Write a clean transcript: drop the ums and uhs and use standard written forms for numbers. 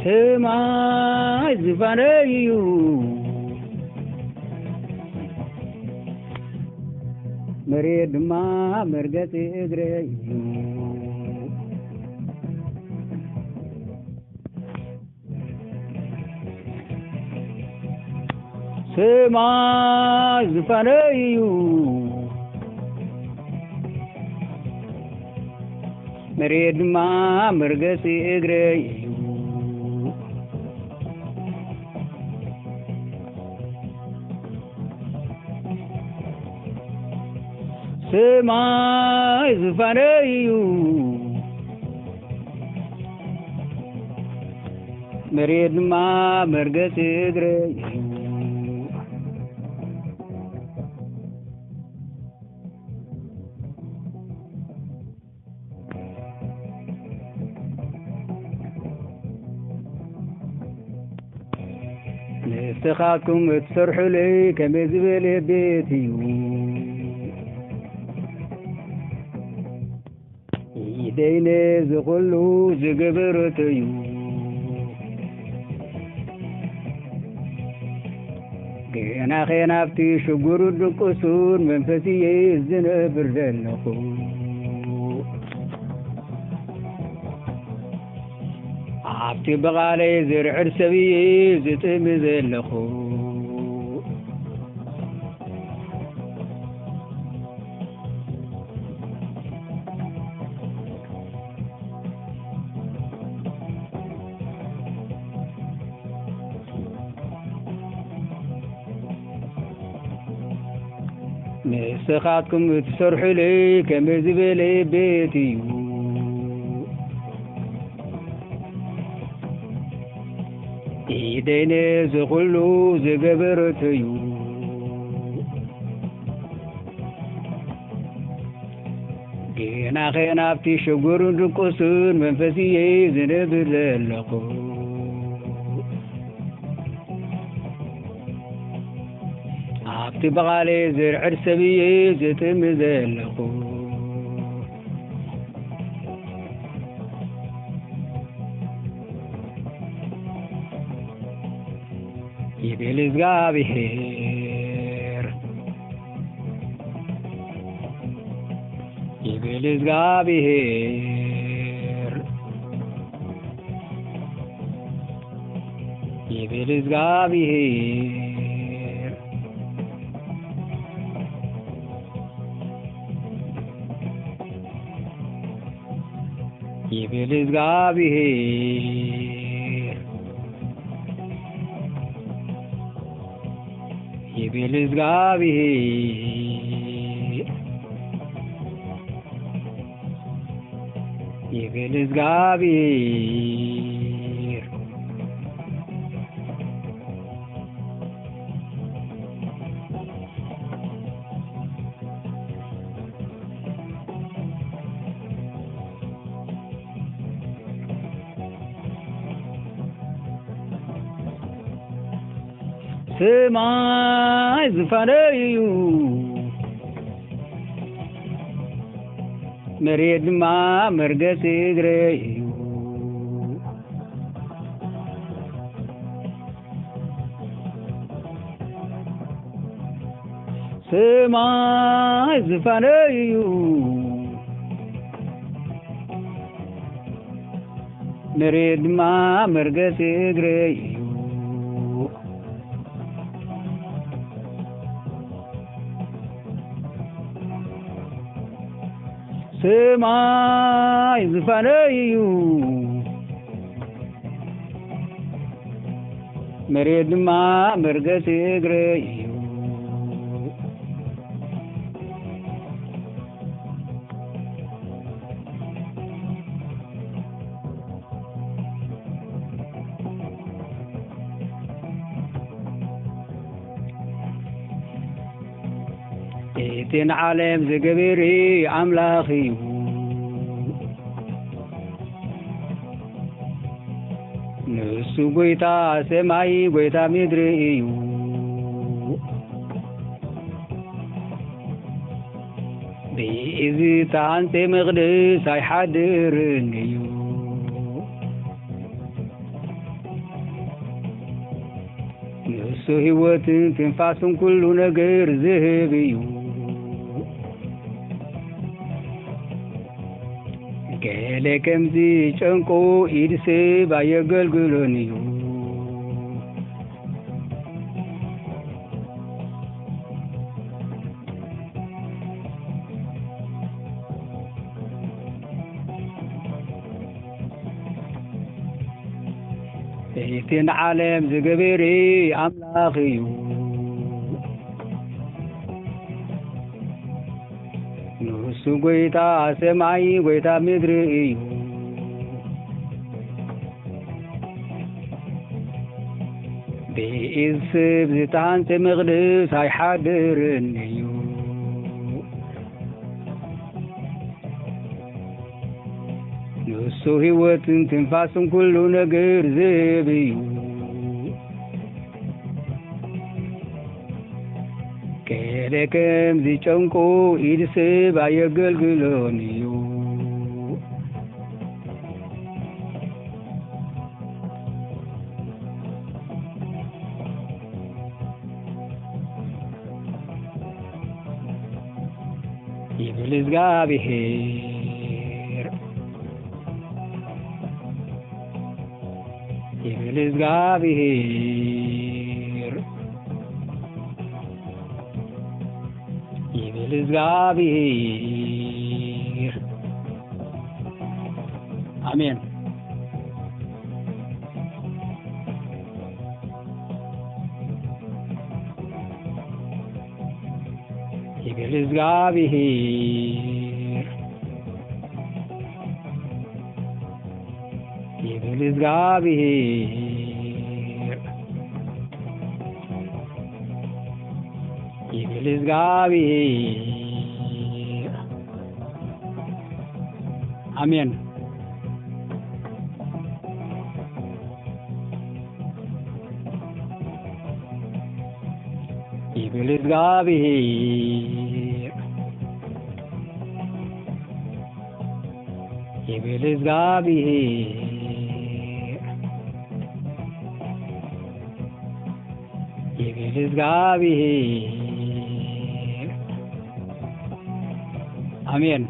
ሰማይ ዝፋነዩ መሬት ድማ መርገጽ እግረዩ ሰማይ ዝፋነዩ መሬት ድማ መርገጽ እግረዩ ሰማይ ዝፋነዩ መሬት ድማ መርገጽ እግረዩ نفتخاتكم تفرحوا لي كما زبل بيتي يدينا زغلو زقبرتي كينا خينافتي شقور القصور منفسي الزنبر دلقو عبتي بغالي زرع رسبي زتم زلخو نسخاتكم تسرحوا لي كما زبالي بيتي يدينا زغلو زقبرتيو كينا خينافتي شقور القصور منفسي زنبر للقو عبتي بغالي زرع رسبي زتم زلقو يبيل زغابير يبيل زغابير يبيل زغابير يبيل زغابير يبيل زغابير يبيل زغابير ሰማይ ዝፋነዩ መሬት ድማ መርገጽ እግረዩ ሰማይ ዝፋነዩ መሬት ድማ መርገጽ እግረዩ ሰማይ ዝፋነዩ መሬት ድማ መርገጽ እግረዩ إتن عالم زقبيري أملاخي نسو قويتا سماي قويتا مدري بإذي تانتي مغدس أي حدرني ሕይወትን ትንፋስን ኩሉ ነገር ዝህብ እዩ ገለ ከምዚ ጨንቆ ኢድ ሰብ ኣየገልግሎን እዩ እቲ ንዓለም ዝገበረ ኣምላኽ እዩ ንሱ ጐይታ ሰማይ ጐይታ ምድሪ እዩ ብኢድ ሰብ ዝተሃንጸ መቕደስ ኣይሓድርን እዩ ንሱ ሕይወትን ትንፋስን ኩሉ ነገር ዝህብ እዩ ገለ ከምዚ ጨንቆ ኢድ ሰብ ኣየገልግሎን እዩ ይብል እግዚአብሔር ይብል እግዚአብሔር ይብል እግዚአብሔር አሜን ይብል እግዚአብሔር ይብል እግዚአብሔር ይብል እግዚአብሔር አሜን ይብል እግዚአብሔር ይብል እግዚአብሔር ይብል እግዚአብሔር አሜን